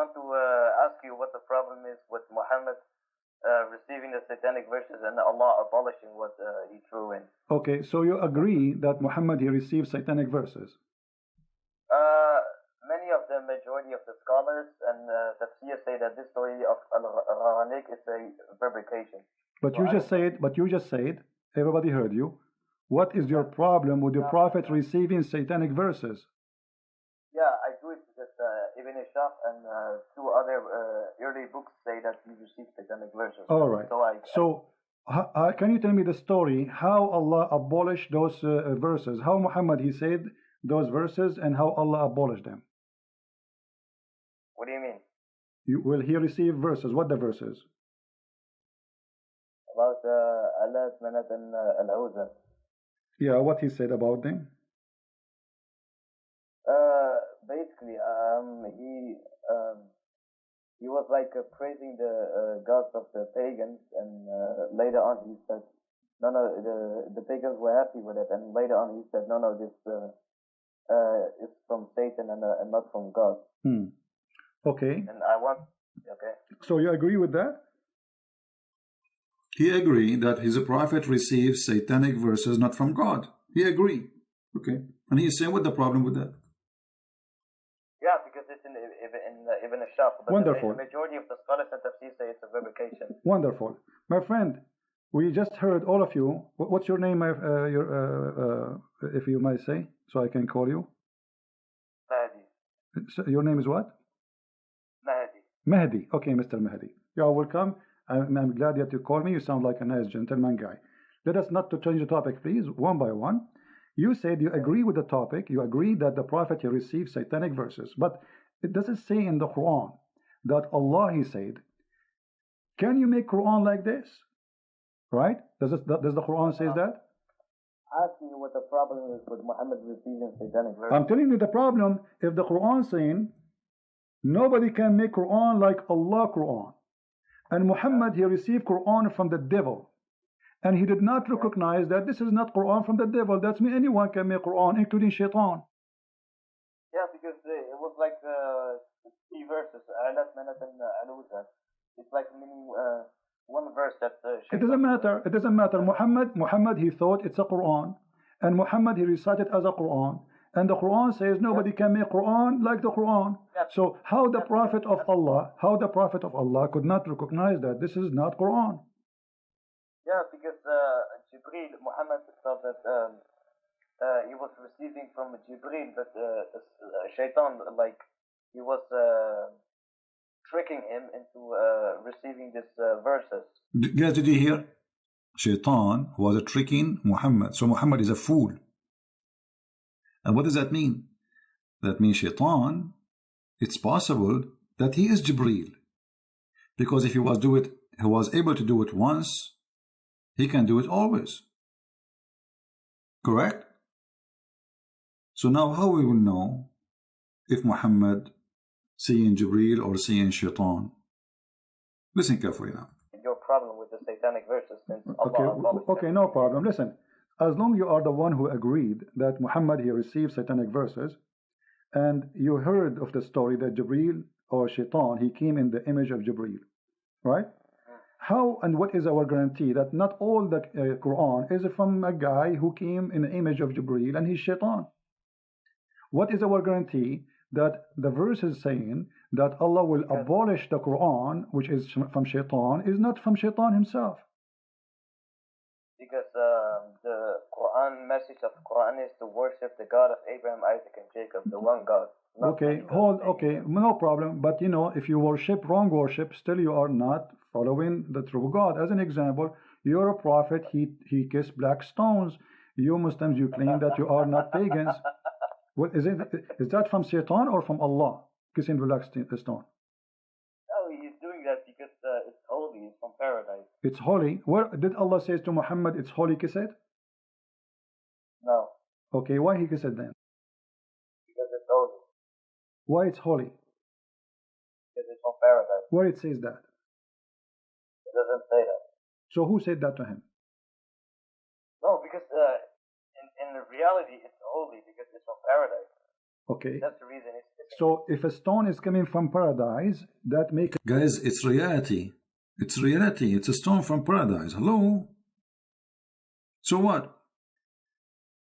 want to ask you what the problem is with Muhammad receiving the satanic verses and Allah abolishing what he threw in. Okay, so you agree that Muhammad he received satanic verses? Many of the majority of the scholars and tafsir say that this story of Al-Gharanik is a fabrication. But So you just said, everybody heard you. What is your problem with the Prophet receiving satanic verses? Yeah, I do it because Ibn Ishaq and two other early books say that he received satanic verses. All right. So can you tell me the story how Allah abolished those verses? How Muhammad he said those verses and how Allah abolished them? What do you mean? Will he receive verses? What the verses? About Allah Manat and Al-Awza. Yeah, what he said about them? Basically, he was like praising the gods of the pagans, and later on he said, no, the pagans were happy with it, and later on he said, no, this is from Satan and not from God. Okay. And I want, okay. So you agree with that? He agreed that his prophet receives satanic verses not from God. He agreed. Okay. And he's saying what the problem with that? Yeah, because it's in Ibn Ishaq. But wonderful. The majority of the scholars and tafsir say it's a fabrication. Wonderful. My friend, we just heard all of you. What's your name, if you might say, so I can call you? Mahdi. So your name is what? Mahdi. Mahdi. Okay, Mr. Mahdi. You are welcome. I'm glad that you called me. You sound like a nice gentleman guy. Let us not to change the topic, please, one by one. You said you agree with the topic. You agree that the Prophet he received satanic verses. But it doesn't say in the Quran that Allah, he said, can you make Quran like this? Right? Does the Quran say that? Asking you what the problem is with Muhammad receiving satanic verses. I'm telling you the problem. If the Quran saying nobody can make Quran like Allah Quran, and Muhammad he received Quran from the devil, and he did not recognize that this is not Quran from the devil. That's mean anyone can make Quran, including Shaitan. Yeah, because it was like 3 verses. It's like meaning one verse that. It doesn't matter. It doesn't matter. Muhammad he thought it's a Quran, and Muhammad he recited as a Quran, and the Quran says nobody can make Quran like the Quran. Yeah. So how the Prophet of Allah could not recognize that this is not Quran? Yeah, because Jibreel, Muhammad thought that he was receiving from Jibreel, but Shaitan, like he was tricking him into receiving these verses. Guys, did you hear? Shaitan was tricking Muhammad. So Muhammad is a fool. And what does that mean? That means Shaitan, it's possible that he is Jibreel. Because if he was able to do it once, he can do it always. Correct? So now how we will know if Muhammad seeing Jibreel or seeing Shaitan? Listen carefully now. Your problem with the satanic verses since Allah okay, no problem. Listen, as long you are the one who agreed that Muhammad he received satanic verses, and you heard of the story that Jibreel or Shaitan he came in the image of Jibreel, right? How and what is our guarantee that not all the Quran is from a guy who came in the image of Jibreel and he's Shaitan? What is our guarantee that the verse is saying that Allah will abolish the Quran, which is from Shaitan, is not from Shaitan himself? Because the Quran message of the Quran is to worship the God of Abraham, Isaac, and Jacob, the one God. Okay, no problem. But you know, if you worship wrong worship, still you are not following the true God. As an example, you're a prophet, he kissed black stones. You Muslims, you claim that you are not pagans. What is it? Is that from Shaitan or from Allah, kissing the black stone? Oh, he's doing that because it's holy, it's from paradise. It's holy. Where did Allah say to Muhammad, it's holy, kiss it? No. Okay, why he kiss it then? Because it's holy. Why it's holy? Because it's from paradise. Where it says that? It doesn't say that. So who said that to him? No, because in reality it's holy because it's from paradise. Okay. That's the reason. So if a stone is coming from paradise, that makes... Guys, it's reality. It's reality. It's a stone from paradise. Hello? So what?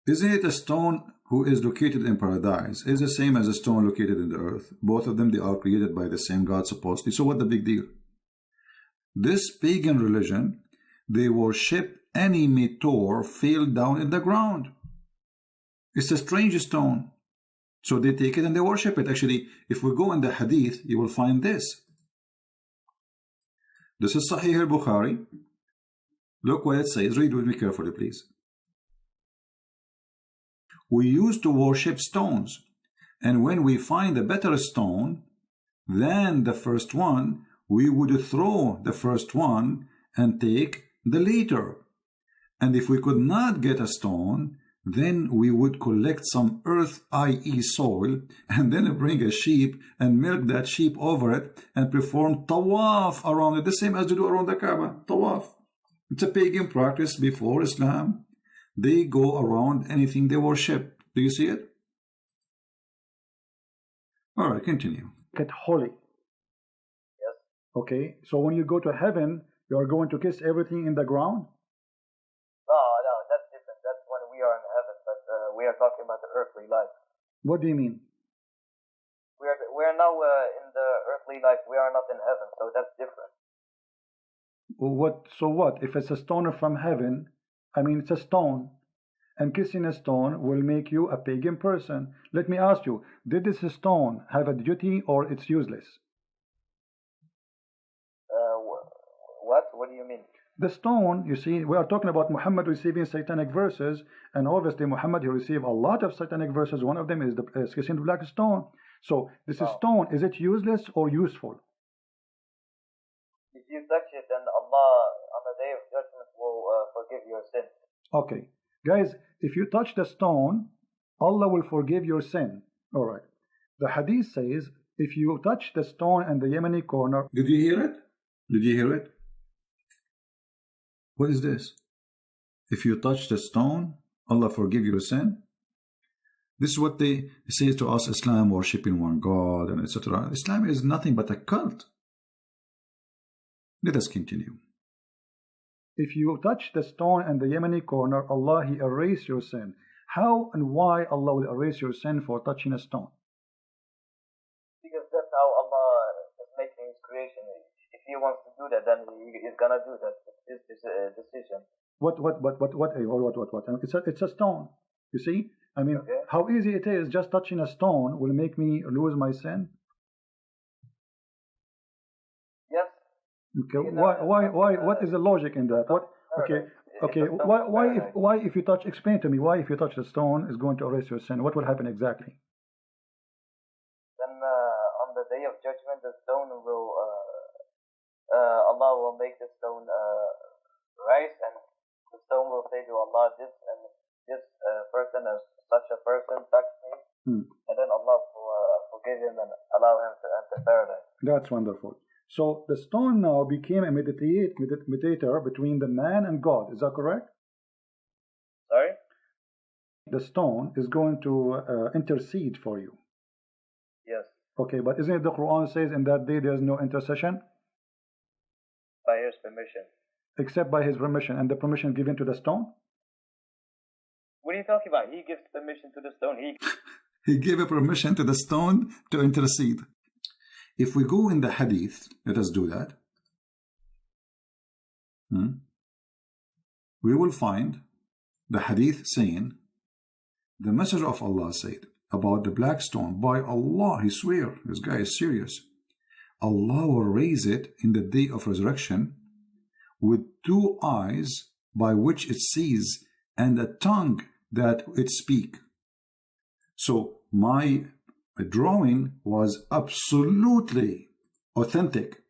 Isn't it a stone who is located in paradise is the same as a stone located in the earth? Both of them, they are created by the same God supposedly. So what the big deal? This pagan religion, they worship any meteor fell down in the ground. It's a strange stone. So they take it and they worship it. Actually, if we go in the hadith, you will find this. This is Sahih al-Bukhari. Look what it says. Read with me carefully, please. We used to worship stones, and when we find a better stone than the first one, we would throw the first one and take the later. And if we could not get a stone, then we would collect some earth, i.e. soil, and then bring a sheep and milk that sheep over it and perform tawaf around it, the same as they do around the Kaaba, tawaf. It's a pagan practice before Islam. They go around anything they worship. Do you see it? All right, continue. Get holy. Yes. Okay, so when you go to heaven, you are going to kiss everything in the ground? No, that's different. That's when we are in heaven, but we are talking about the earthly life. What do you mean? We're now in the earthly life. We are not in heaven, so that's different. What? So what? If it's a stone from heaven, I mean, it's a stone, and kissing a stone will make you a pagan person. Let me ask you, did this stone have a duty or it's useless? What? What do you mean? The stone, you see, we are talking about Muhammad receiving satanic verses, and obviously Muhammad, he received a lot of satanic verses. One of them is the kissing the black stone. So this stone, is it useless or useful? If you touch it, then Allah on the day of judgment will forgive your sin. Okay, guys, if you touch the stone, Allah will forgive your sin. All right. The hadith says, if you touch the stone in the Yemeni corner... Did you hear it? Did you hear it? What is this? If you touch the stone, Allah forgive your sin? This is what they say to us, Islam worshipping one God and etc. Islam is nothing but a cult. Let us continue. If you touch the stone in the Yemeni corner, Allah, He erase your sin. How and why Allah will erase your sin for touching a stone? Because that's how Allah is making His creation. If He wants to do that, then He's gonna do that. It's His decision. What? It's a stone. You see? I mean, okay. How easy it is. Just touching a stone will make me lose my sin. Yes. Okay. Why? What is the logic in that? What? Okay. Okay. Why if you touch? Explain to me why if you touch the stone is going to erase your sin. What will happen exactly? Then on the day of judgment, the stone will Allah will make the stone rise, and the stone will say to Allah, this person, such a person touched me, and then Allah will forgive him and allow him to enter paradise. That's wonderful. So the stone now became a mediator between the man and God. Is that correct? Sorry? The stone is going to intercede for you. Yes. Okay, but isn't it the Quran says in that day there is no intercession? By His permission. Except by His permission, and the permission given to the stone? What are you talking about? He gives permission to the stone. He gave a permission to the stone to intercede. If we go in the hadith, let us do that. We will find the hadith saying, the Messenger of Allah said about the black stone, by Allah, he swear, this guy is serious. Allah will raise it in the day of resurrection with 2 eyes by which it sees and a tongue that it speak. So my drawing was absolutely authentic,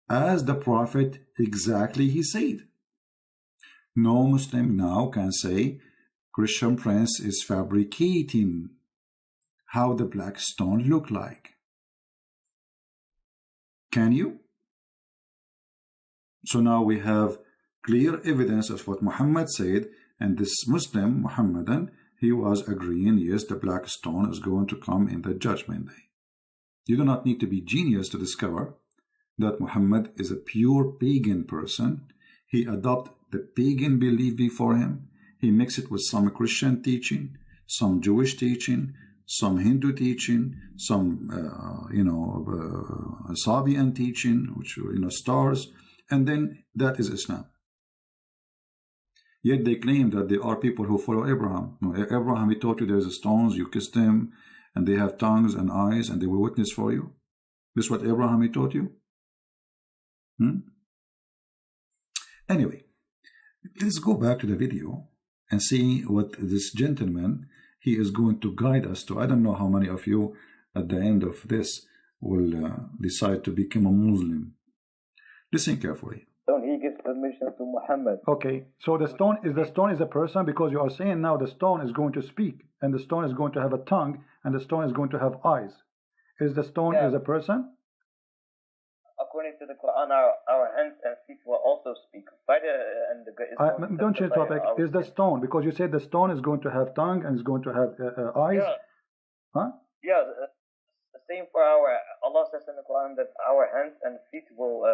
as the Prophet exactly he said. No Muslim now can say Christian Prince is fabricating how the black stone look like. Can you? So now we have clear evidence of what Muhammad said, and this Muslim, Muhammadan, he was agreeing, yes, the black stone is going to come in the judgment day. You do not need to be genius to discover that Muhammad is a pure pagan person. He adopted the pagan belief before him. He mixed it with some Christian teaching, some Jewish teaching, some Hindu teaching, some Sabian teaching, which stars, and then that is Islam. Yet they claim that they are people who follow Abraham. No, Abraham, he taught you there's stones, you kissed them, and they have tongues and eyes, and they will witness for you. This is what Abraham, he taught you? Anyway, let's go back to the video and see what this gentleman, he is going to guide us to. I don't know how many of you at the end of this will decide to become a Muslim. Listen carefully. He gives permission to Muhammad. Okay, so the stone is a person, because you are saying now the stone is going to speak, and the stone is going to have a tongue, and the stone is going to have eyes. Is the stone is a person? According to the Quran, our hands and feet will also speak. Don't change topic. Is the stone, because you said the stone is going to have tongue and is going to have eyes? Yeah. Huh? Yeah, the same for Allah says in the Quran that our hands and feet will,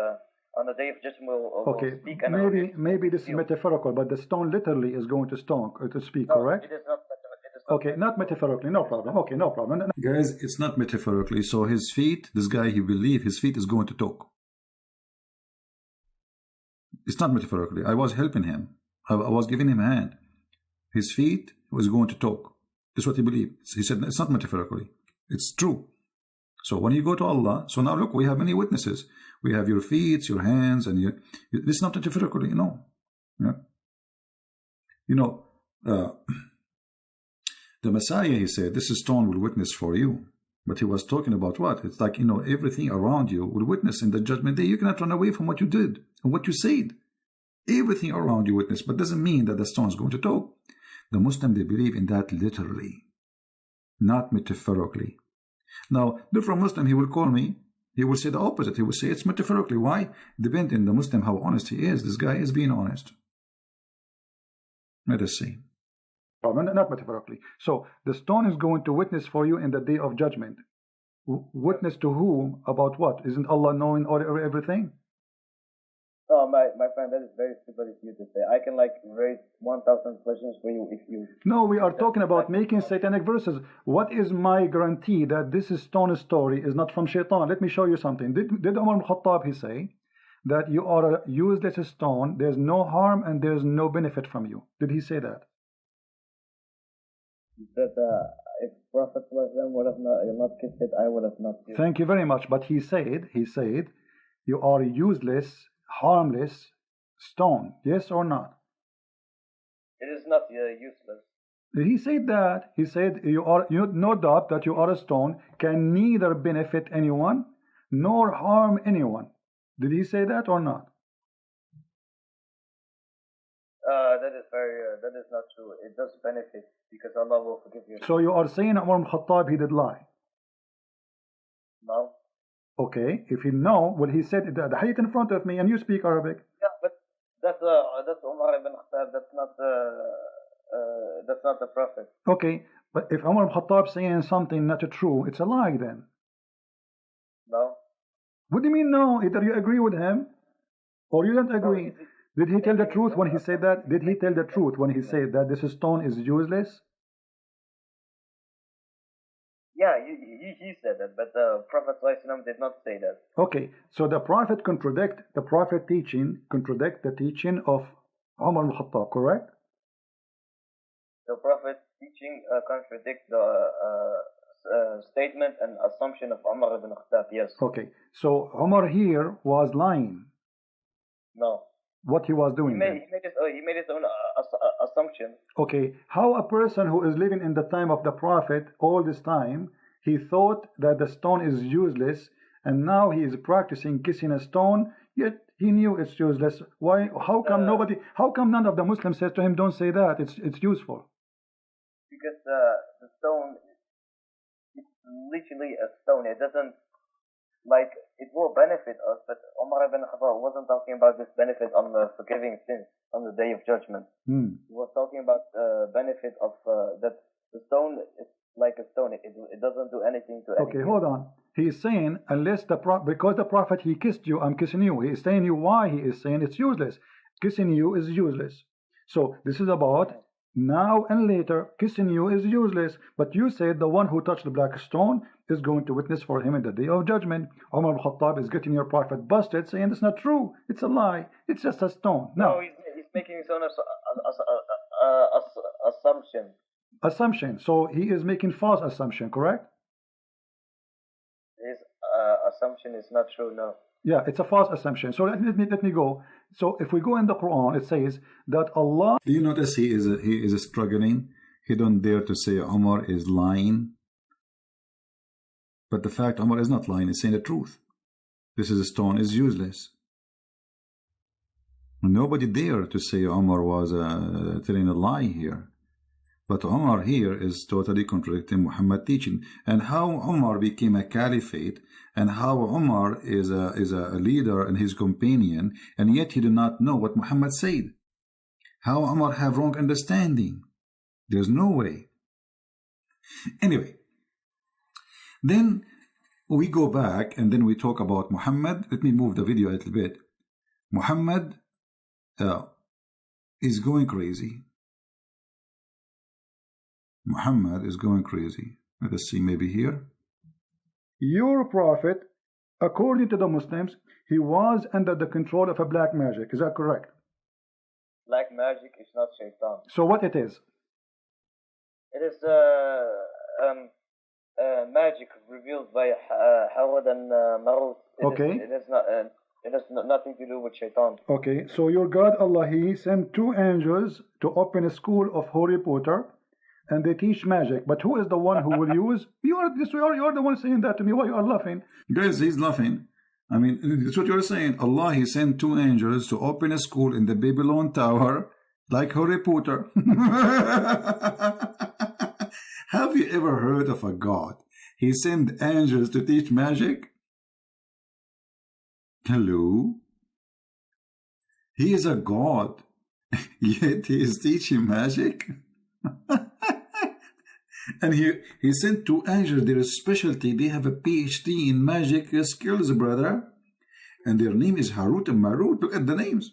on the day of judgment, will speak. And maybe this is metaphorical, but the stone literally is going to speak, no, correct? It is not. Okay, not metaphorically, no problem. Okay, no problem. Guys, it's not metaphorically. So his feet, this guy, he believes his feet is going to talk. It's not metaphorically. I was helping him. I was giving him a hand. His feet was going to talk. That's what he believed. He said it's not metaphorically. It's true. So when you go to Allah, so now look, we have many witnesses. We have your feet, your hands, and your. It's not metaphorically, Yeah. The Messiah, he said, this stone will witness for you. But he was talking about what? It's like, everything around you will witness in the judgment day. You cannot run away from what you did and what you said. Everything around you witness, but doesn't mean that the stone is going to talk. The Muslim, they believe in that literally, not metaphorically. Now, different Muslim, he will call me, he will say the opposite. He will say it's metaphorically. Why? Depending on the Muslim, how honest he is. This guy is being honest. Let us see. Not metaphorically. So the stone is going to witness for you in the day of judgment. Witness to whom? About what? Isn't Allah knowing everything? Oh, my friend, that is very stupid of you to say. I can raise 1,000 questions for you if you. No, we are talking about making satanic verses. What is my guarantee that this stone story is not from Shaitan? Let me show you something. Did Umar ibn Khattab, he say that you are a useless stone, there's no harm and there's no benefit from you? Did he say that? That if Prophet would have not kissed it, I would have not kissed it. Thank you very much. But he said, you are a useless, harmless stone. Yes or not? It is not useless. He said that. He said, no doubt that you are a stone, can neither benefit anyone nor harm anyone. Did he say that or not? That is not true. It does benefit because Allah will forgive you. So you are saying Umar ibn Khattab, he did lie? No. Okay, if you know, well, he said the hadith in front of me and you speak Arabic. Yeah, but that's Umar ibn Khattab. That's not the Prophet. Okay, but if Umar ibn Khattab saying something not true, it's a lie then. No. What do you mean no? Either you agree with him or you don't agree. No, did he tell the truth when he said that? Did he tell the truth when he said that this stone is useless? Yeah, he said that, but the Prophet did not say that. Okay, so the Prophet contradict the teaching of Umar ibn Khattab, correct? The Prophet's teaching contradicts the statement and assumption of Umar ibn Khattab, yes. Okay, so Umar here was lying. No. What he was doing? He made his own assumption. Okay, how a person who is living in the time of the Prophet all this time, he thought that the stone is useless, and now he is practicing kissing a stone, yet he knew it's useless. Why? How come none of the Muslims says to him, don't say that, it's useful? Because the stone, it's literally a stone. It doesn't, it will benefit us, but Umar ibn Khattab wasn't talking about this benefit on the forgiving sins on the day of judgment. He was talking about the benefit of that the stone is like a stone. It doesn't do anything to anything. Okay, hold on. he is saying, unless because the Prophet, he kissed you, I'm kissing you. He is saying you why he is saying it's useless. Kissing you is useless. So this is about now and later. Kissing you is useless. But you said the one who touched the black stone is going to witness for him in the day of judgment. Umar al-Khattab is getting your Prophet busted, saying it's not true. It's a lie. It's just a stone. No, he's making his own assumption. Assumption. So he is making false assumption, correct? His assumption is not true, no. Yeah, it's a false assumption. So let me go. So if we go in the Quran, it says that Allah. Do you notice he is struggling? He don't dare to say Umar is lying. But the fact Umar is not lying, he's saying the truth. This is a stone is useless. Nobody dare to say Umar was telling a lie here. But Umar here is totally contradicting Muhammad's teaching. And how Umar became a caliphate, and how Umar is a leader and his companion, and yet he do not know what Muhammad said. How Umar have wrong understanding. There's no way. Anyway, then we go back and then we talk about Muhammad. Let me move the video a little bit. Muhammad is going crazy. Muhammad is going crazy. Let us see, maybe here. Your Prophet, according to the Muslims, he was under the control of a black magic. Is that correct? Black magic is not shaitan. So what it is? It is magic revealed by Hawad and Marut. It has nothing to do with shaitan. Okay, so your God Allah, he sent two angels to open a school of Harry Potter, and they teach magic. But who is the one who will use? You are the one saying that to me. Why you are laughing? Guys, he's laughing. I mean, that's what you're saying. Allah, he sent two angels to open a school in the Babylon Tower, like Harry Potter. Have you ever heard of a God? He sent angels to teach magic? Hello? He is a God, yet he is teaching magic? And he sent two angels, their specialty, they have a PhD in magic skills, brother. And their name is Harut and Marut. Look at the names.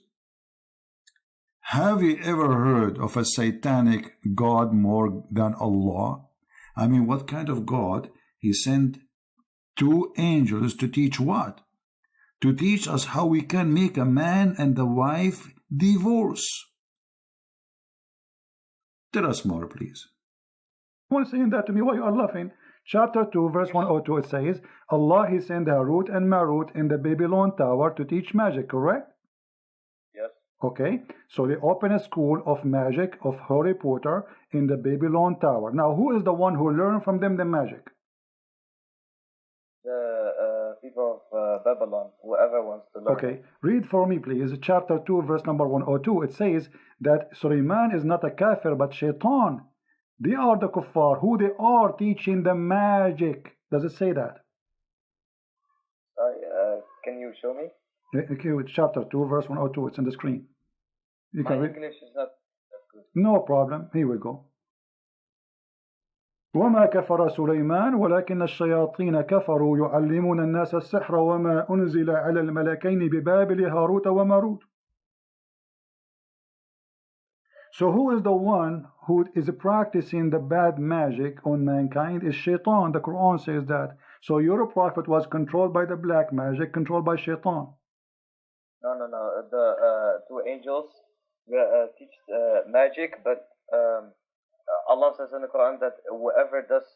Have you ever heard of a satanic God more than Allah? I mean, what kind of God? He sent two angels to teach what? To teach us how we can make a man and a wife divorce. Tell us more, please. You are saying that to me. Why you are laughing? Chapter 2, verse 102, it says, Allah, he sent Harut and Marut in the Babylon Tower to teach magic, correct? Yes. Okay, so they open a school of magic of Harry Potter in the Babylon Tower. Now, who is the one who learned from them the magic? The people of Babylon, whoever wants to learn. Okay, read for me, please. Chapter 2, verse number 102. It says that Sulaiman is not a kafir, but shaitan. They are the kuffar, who they are teaching the magic. Does it say that? Sorry, can you show me? Okay, with chapter 2, verse 102. It's on the screen. You My can read. English is not that good. No problem. Here we go. وما كفر سليمان ولكن الشياطين كفروا يعلمون الناس السحر وما أنزل على الملكين ببابل هاروت وماروت. So who is the one who is practicing the bad magic on mankind? Is shaitan. The Quran says that. So your prophet was controlled by the black magic, controlled by shaitan. No. The two angels teach magic, but Allah says in the Quran that whoever does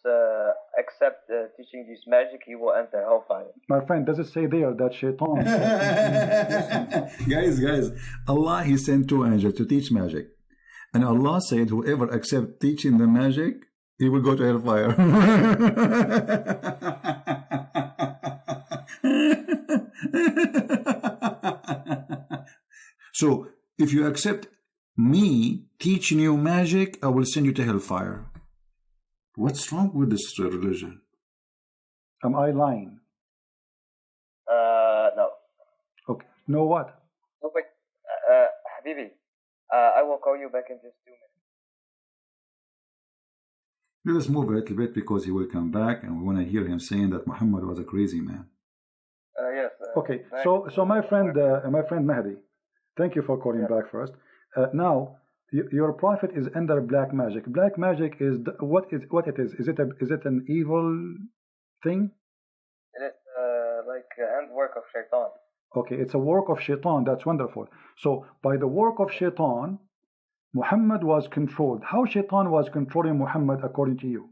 accept teaching this magic, he will enter hellfire. My friend, does it say there that shaitan? Guys, Allah, he sent two angels to teach magic. And Allah said, whoever accepts teaching the magic, he will go to hellfire. So, if you accept me teaching you magic, I will send you to hellfire. What's wrong with this religion? Am I lying? No. Okay. No what? No, wait. Habibi, I will call you back in just 2 minutes. Let us move a little bit because he will come back and we want to hear him saying that Muhammad was a crazy man. Yes. Okay, so my friend Mahdi, thank you for calling back first. Now, your prophet is under black magic. Black magic is what it is? Is it an evil thing? It is like handwork of shaitan. Okay, it's a work of shaitan. That's wonderful. So by the work of shaitan, Muhammad was controlled. How shaitan was controlling Muhammad according to you?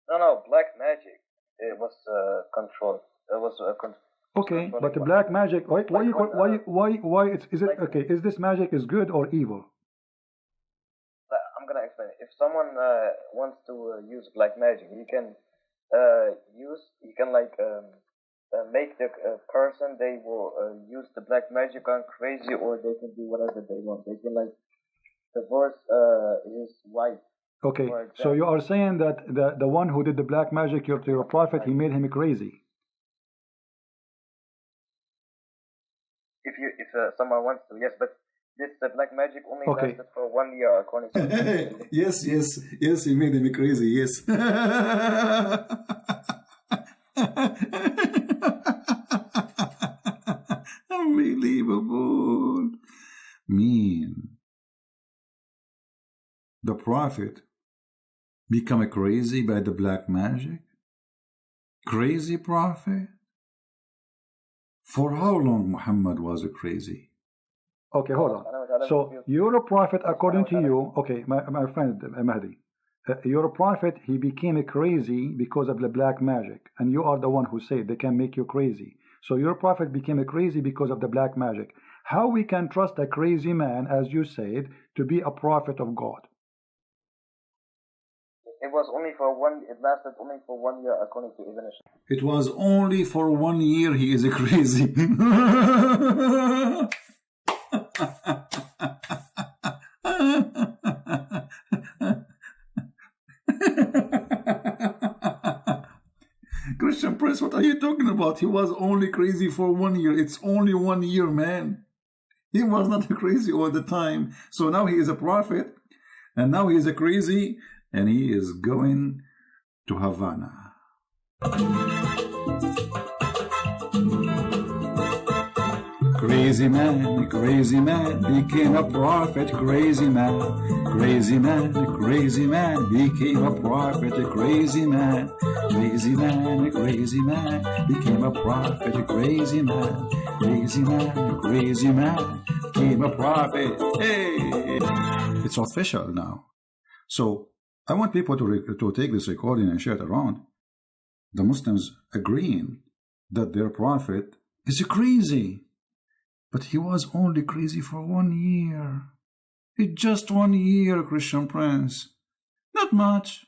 No, black magic. It was controlled. It was okay, but the black magic. Why is it okay? Is this magic is good or evil? I'm gonna explain it. If someone wants to use black magic, he can make the person they will use the black magic on crazy, or they can do whatever they want. They can like divorce his wife. Okay, so you are saying that the one who did the black magic to your prophet, he made him crazy. If someone wants to, yes, but this black magic only lasted for 1 year, according to yes, he made him crazy. Yes. Unbelievable. Mean. The prophet become crazy by the black magic? Crazy prophet? For how long Muhammad was crazy? Okay, hold on. So you're a prophet according to you. Okay, my friend Mahdi. You're a prophet, he became crazy because of the black magic. And you are the one who said they can make you crazy. So your prophet became crazy because of the black magic. How we can trust a crazy man, as you said, to be a prophet of God? It was only for it lasted only for 1 year, according to Ibn Ishaq. It was only for 1 year he is crazy. Christian Prince, what are you talking about? He was only crazy for 1 year. It's only 1 year, man. He was not crazy all the time. So now he is a prophet, and now he is a crazy, and he is going to Havana. Crazy man became a prophet. Crazy man became a prophet. Crazy man became a prophet. Crazy man became a prophet. Hey, it's official now. So I want people to take this recording and share it around. The Muslims agreeing that their prophet is crazy. But he was only crazy for 1 year. It's just 1 year, Christian Prince. Not much.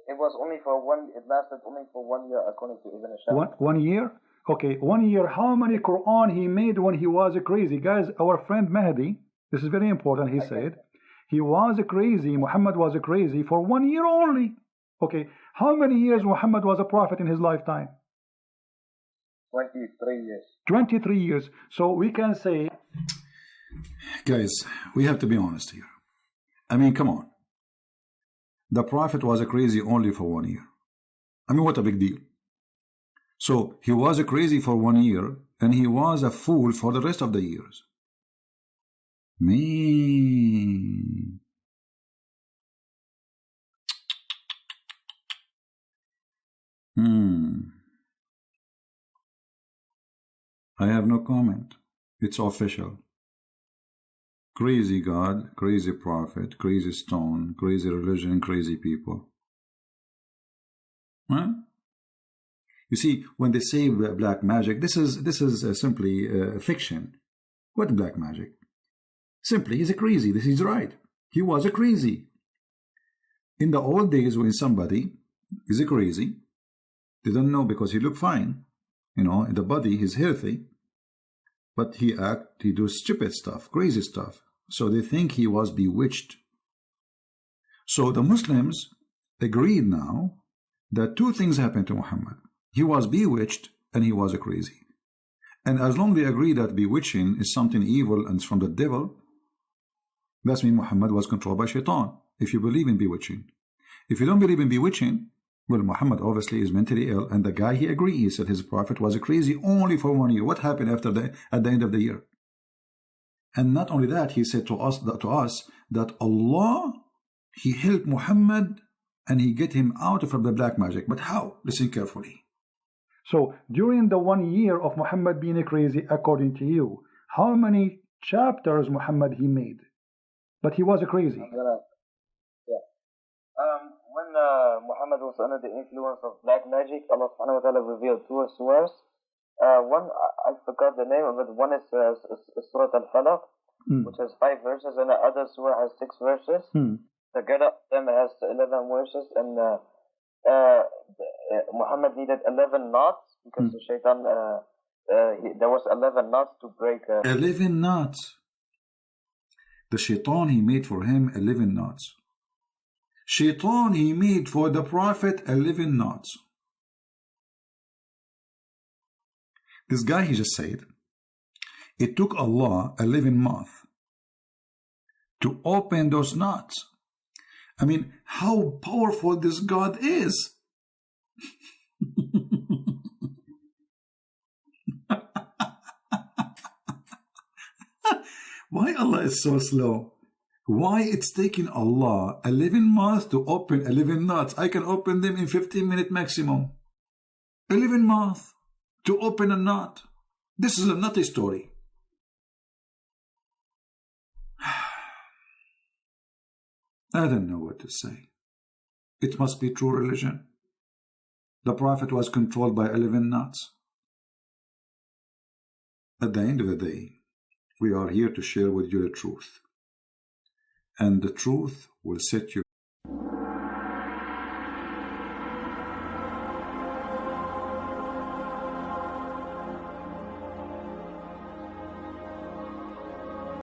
It was only for it lasted only for 1 year, according to Ibn Ishaq. 1 year? Okay, 1 year. How many Quran he made when he was crazy? Guys, our friend Mahdi, this is very important, he said, he was crazy, Muhammad was crazy for 1 year only. Okay, how many years Muhammad was a prophet in his lifetime? 23 years. 23 years. So we can say... Guys, we have to be honest here. I mean, come on. The prophet was crazy only for 1 year. I mean, what a big deal. So he was crazy for 1 year, and he was a fool for the rest of the years. Man. I have no comment. It's official. Crazy God, crazy prophet, crazy stone, crazy religion, crazy people. Huh? You see, when they say black magic, this is simply fiction. What black magic? Simply, he's crazy. This is right. He was crazy. In the old days, when somebody is crazy, they don't know because he look fine. You know, in the body, he's healthy. But he do stupid stuff, crazy stuff. So they think he was bewitched. So the Muslims agreed now that two things happened to Muhammad. He was bewitched and he was crazy. And as long as they agree that bewitching is something evil and it's from the devil, That means Muhammad was controlled by shaitan, if you believe in bewitching. If you don't believe in bewitching, well, Muhammad obviously is mentally ill, and the guy, he agreed. He said his prophet was crazy only for 1 year. What happened at the end of the year? And not only that, he said to us that Allah, he helped Muhammad and he get him out from the black magic. But how? Listen carefully. So during the 1 year of Muhammad being crazy, according to you, how many chapters Muhammad he made? But he was crazy. When Muhammad was under the influence of black magic, Allah subhanahu wa ta'ala revealed two surahs. One, I forgot the name of it. One is Surah Al-Falaq, which has 5 verses, and the other surah has 6 verses. Together, them has 11 verses, and Muhammad needed 11 knots because the shaitan, there was 11 knots to break. 11 knots. The shaitan, he made for him 11 knots. Shaitan, he made for the prophet 11 knots. This guy, he just said, it took Allah 11 months to open those knots. I mean, how powerful this God is. Why Allah is so slow? Why it's taking Allah 11 months to open 11 knots? I can open them in 15 minutes maximum. 11 months to open a knot. This is a nutty story. I don't know what to say. It must be true religion. The Prophet was controlled by 11 knots. At the end of the day, we are here to share with you the truth. And the truth will set you